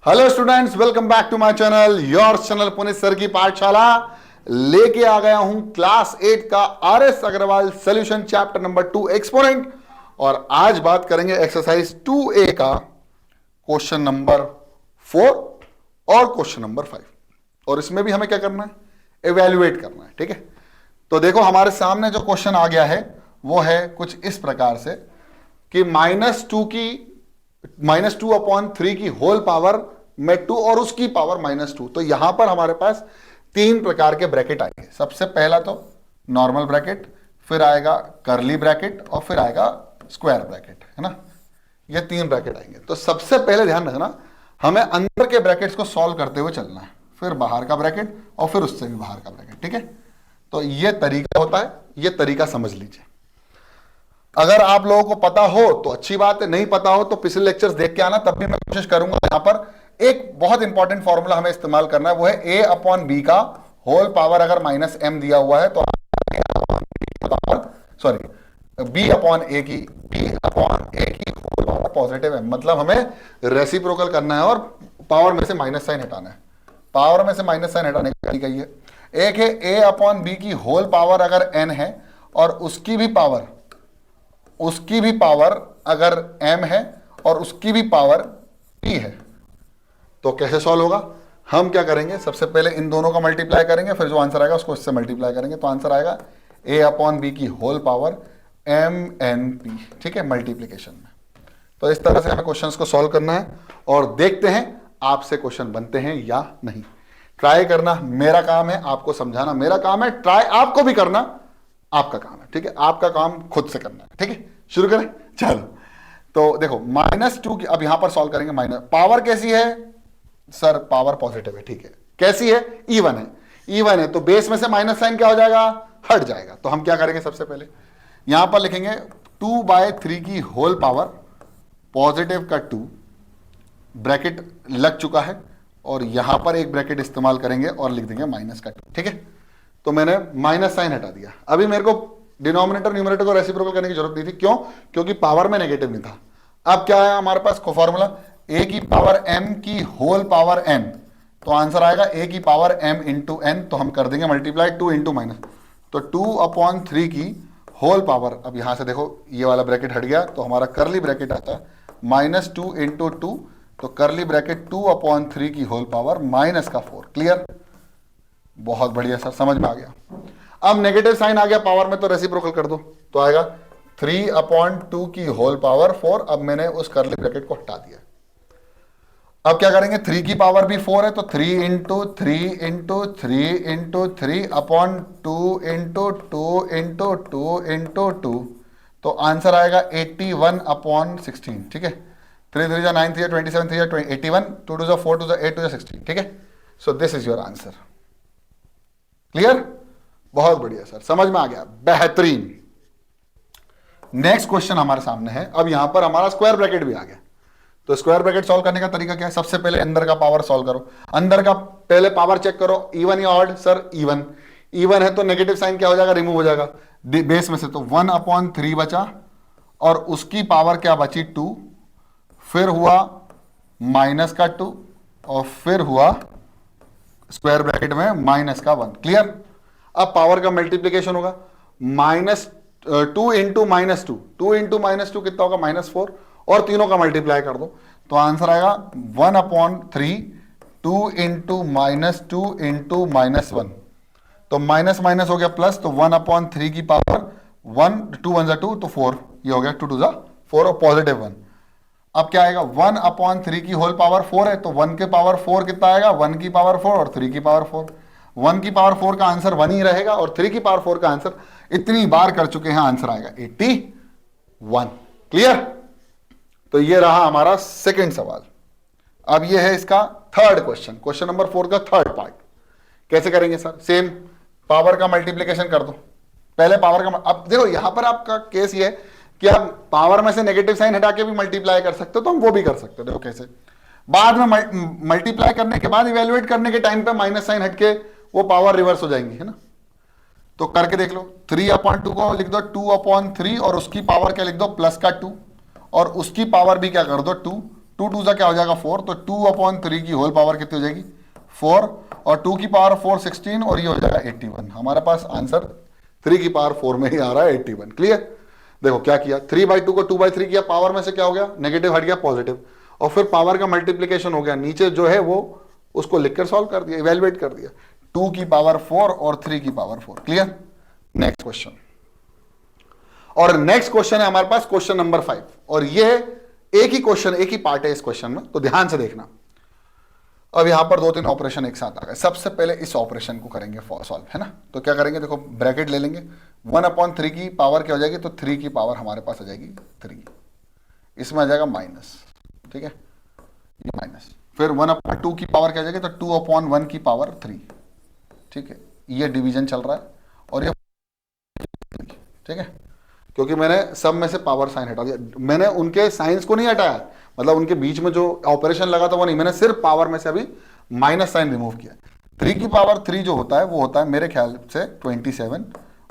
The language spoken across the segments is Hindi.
Hello students, welcome back to my channel, your channel Puneet sir की पाठशाला। लेके आ गया हूं क्लास 8 का RS Agarwal solution chapter number 2 exponent. और आज बात करेंगे एक्सरसाइज 2A का क्वेश्चन नंबर 4 और क्वेश्चन नंबर 5। और इसमें भी हमें क्या करना है, एवेल्युएट करना है। ठीक है, तो देखो हमारे सामने जो क्वेश्चन आ गया है वो है कुछ इस प्रकार से कि -2/3 की होल पावर में 2 और उसकी पावर -2। तो यहां पर हमारे पास तीन प्रकार के ब्रैकेट आएंगे। सबसे पहला तो नॉर्मल ब्रैकेट, फिर आएगा करली ब्रैकेट और फिर आएगा स्क्वायर ब्रैकेट, है ना। ये तीन ब्रैकेट आएंगे। तो सबसे पहले ध्यान रखना, हमें अंदर के ब्रैकेट्स को सॉल्व करते हुए चलना है, फिर बाहर का ब्रैकेट और फिर उससे भी बाहर का ब्रैकेट। ठीक है, तो ये तरीका होता है, ये तरीका समझ लीजिए। अगर आप लोगों को पता हो तो अच्छी बात है, नहीं पता हो तो पिछले लेक्चर्स देख के आना, तब भी मैं कोशिश करूंगा। यहां पर एक बहुत इंपॉर्टेंट फॉर्मूला हमें इस्तेमाल करना है, वो है a/b का होल पावर अगर -m दिया हुआ है तो b/a की होल पावर पॉजिटिव है, मतलब हमें रेसिप्रोकल करना है और पावर में से माइनस साइन हटाना है। पावर में से माइनस साइन हटाने का तरीका ये एक है, a/b की होल पावर अगर n है और उसकी भी पावर अगर m है और उसकी भी पावर p है, तो कैसे सॉल्व होगा। हम क्या करेंगे, सबसे पहले इन दोनों का मल्टीप्लाई करेंगे, फिर जो आंसर आएगा उसको इससे मल्टीप्लाई करेंगे, तो आंसर आएगा a/b की होल पावर mnp। ठीक है, मल्टीप्लीकेशन में। तो इस तरह से हमें क्वेश्चंस को सॉल्व करना है और देखते हैं आपसे क्वेश्चन बनते हैं या नहीं। ट्राई करना मेरा काम है, आपको समझाना मेरा काम है, ट्राई आपको भी करना आपका काम है। ठीक है, आपका काम खुद से करना है। ठीक है, शुरू करें, चलो। तो देखो -2 की अब यहां पर सॉल्व करेंगे। माइनस पावर कैसी है सर, पावर पॉजिटिव है। ठीक है, कैसी है, इवन है। इवन है तो बेस में से माइनस साइन क्या हो जाएगा, हट जाएगा। तो हम क्या करेंगे, सबसे पहले यहां पर लिखेंगे 2/3 की होल पावर, पॉजिटिव का 2 ब्रैकेट लग चुका है, और यहां पर एक ब्रैकेट इस्तेमाल करेंगे और लिख देंगे माइनस का 2। ठीक है, तो मैंने माइनस साइन हटा दिया। अभी मेरे को डिनोमिनेटर न्यूमरेटर को रेसिप्रोकल करने की जरूरत नहीं थी, क्यों, क्योंकि पावर में नेगेटिव नहीं था। अब क्या है हमारे पास को फॉर्मूला, a की पावर m की होल पावर n, तो आंसर आएगा a की पावर m इंटू n। तो हम कर देंगे मल्टीप्लाई 2 इंटू माइनस, तो 2/3 की होल पावर। अब यहां से देखो ये वाला ब्रैकेट हट गया तो हमारा करली ब्रैकेट आता है -2 इंटू 2, तो करली ब्रैकेट 2/3 की होल पावर -4। क्लियर, बहुत बढ़िया सर, समझ में आ गया। अब नेगेटिव साइन आ गया पावर में, तो रेसिप्रोकल कर दो, तो आएगा 3/2 की होल पावर 4। अब मैंने उस करली ब्रैकेट को हटा दिया। अब क्या करेंगे, 3 की पावर भी 4 है, तो 3 into 3 into 3 into 3/2 into 2 into 2 into 2, तो आंसर आएगा 81/16। ठीक है, 3 3 9 3 27 3 81, 2 2 4 2 8 2 16। ठीक है, so this is your answer. Clear, बहुत बढ़िया सर, समझ में आ गया, बेहतरीन। नेक्स्ट क्वेश्चन हमारे सामने है। अब यहां पर हमारा स्क्वायर ब्रैकेट भी आ गया, तो स्क्वायर ब्रैकेट सॉल्व करने का तरीका क्या है, सबसे पहले अंदर का पावर सॉल्व करो। अंदर का पहले पावर चेक करो, इवन या ऑड। सर इवन, इवन है तो नेगेटिव साइन क्या हो जाएगा, रिमूव हो जाएगा बेस में से, तो 1/3 बचा और उसकी पावर क्या बची 2, फिर हुआ माइनस का 2 और फिर हुआ स्क्वायर ब्रैकेट में -1। क्लियर, अब पावर का मल्टीप्लीकेशन होगा, -2 इंटू -2, 2 इंटू -2 कितना होगा, -4, और तीनों का मल्टीप्लाई कर दो, तो आंसर आएगा 1/3 2 इंटू -2 इंटू -1, तो माइनस माइनस हो गया प्लस, तो 1/3 की पावर 1, 2 1 2, तो 4, ये हो गया 2 2 4 और पॉजिटिव 1। अब क्या आएगा, 1/3 की होल पावर 4 है, तो 1 के पावर 4 कितना आएगा, 1 की पावर 4 और 3 की पावर 4। 1 की पावर 4 का आंसर 1 ही रहेगा और 3 की पावर 4 का आंसर इतनी बार कर चुके हैं, आंसर आएगा 81। क्लियर, तो ये रहा हमारा सेकंड सवाल। अब ये है इसका थर्ड क्वेश्चन, क्वेश्चन नंबर 4 का थर्ड पार्ट। कैसे करेंगे सर, सेम पावर का मल्टीप्लीकेशन कर दो, पहले पावर का। अब देखो यहां पर आपका केस ये है कि आप पावर में से नेगेटिव साइन हटा के भी मल्टीप्लाई कर सकते हो, तो हम वो भी कर सकते हो। देखो कैसे, बाद में मल्टीप्लाई करने के बाद इवेल्युएट करने के टाइम पे माइनस साइन हटके वो पावर रिवर्स हो जाएंगी, है ना। तो करके देख लो, 3/2 को लिख दो 2/3 और उसकी पावर क्या लिख दो, +2, और उसकी पावर भी क्या कर दो 2, 2 2 क्या हो जाएगा 4, तो 2/3 की होल पावर कितनी हो जाएगी 4, और 2 की पावर 4 16, और ये हो जाएगा 81। हमारे पास आंसर 3 की पावर 4 में ही आ रहा है 81। क्लियर? देखो क्या किया, 3/2 को 2/3 किया, पावर में से क्या हो गया नेगेटिव हट गया पॉजिटिव, और फिर पावर का मल्टीप्लीकेशन हो गया, नीचे जो है वो उसको लिखकर सॉल्व कर दिया, इवेलुएट कर दिया, 2 की पावर 4 और 3 की पावर 4। क्लियर? नेक्स्ट क्वेश्चन, और नेक्स्ट क्वेश्चन है हमारे पास क्वेश्चन नंबर 5, और ये एक ही क्वेश्चन, एक ही पार्ट है इस क्वेश्चन में, तो ध्यान से देखना। अब यहां पर 2-3 ऑपरेशन एक साथ आ गए। सबसे पहले इस ऑपरेशन को करेंगे सॉल्व, है ना? तो क्या करेंगे, देखो ब्रैकेट ले लेंगे, 1/3 की पावर क्या हो जाएगी, तो 3 की पावर हमारे पास आ जाएगी 3, इसमें आ जाएगा माइनस, ठीक है, ये माइनस, फिर 1/2 की पावर क्या आ जाएगी, तो 2/1 की पावर 3, ठीक है, ये डिवीजन चल रहा है, और ये ठीक है, क्योंकि मैंने सब में से पावर साइन हटा दिया, मैंने उनके साइंस को नहीं हटाया, मतलब उनके बीच में जो ऑपरेशन लगा था वो नहीं, मैंने सिर्फ पावर में से अभी माइनस साइन रिमूव किया। 3 की पावर 3 जो होता है वो होता है मेरे ख्याल से 27,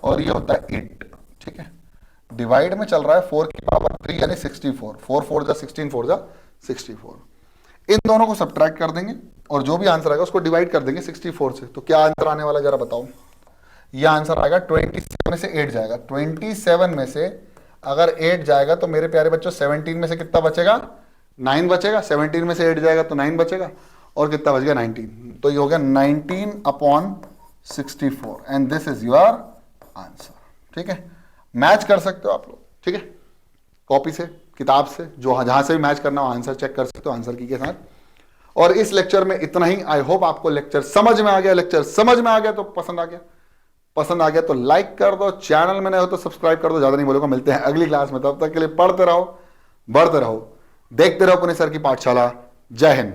और ये होता है 8, ठीक है, डिवाइड में चल रहा है 4 की पावर 3 यानी 64, 4 4 जा 16, 4 जा 64, इन दोनों को सब्ट्रैक्ट कर देंगे और जो भी आंसर आएगा उसको डिवाइड कर देंगे 64 से। तो क्या आंसर आने वाला जरा बताओ? यह आंसर आएगा 27 में से 8 जाएगा, 27 में से अगर 8 जाएगा तो मेरे प्यारे बच्चों 17 में से कितना बचेगा, 9 बचेगा, 17 में से 8 जाएगा तो 9 बचेगा, और कितना बच गया 19, तो ये हो गया 19/64, and this is your answer. ठीक है, मैच कर सकते हो आप लोग, ठीक है, कॉपी से, किताब से, जो जहां से भी मैच करना हो आंसर चेक कर सकते हो आंसर की के साथ। और इस लेक्चर में इतना ही। आई होप आपको लेक्चर समझ में आ गया। लेक्चर समझ में आ गया तो पसंद आ गया, पसंद आ गया तो लाइक कर दो, चैनल में नए हो तो सब्सक्राइब कर दो। ज्यादा नहीं बोलूंगा, मिलते हैं अगली क्लास में, तब तक के लिए पढ़ते रहो, बढ़ते रहो, देखते रहो अपने सर की पाठशाला। जय हिंद।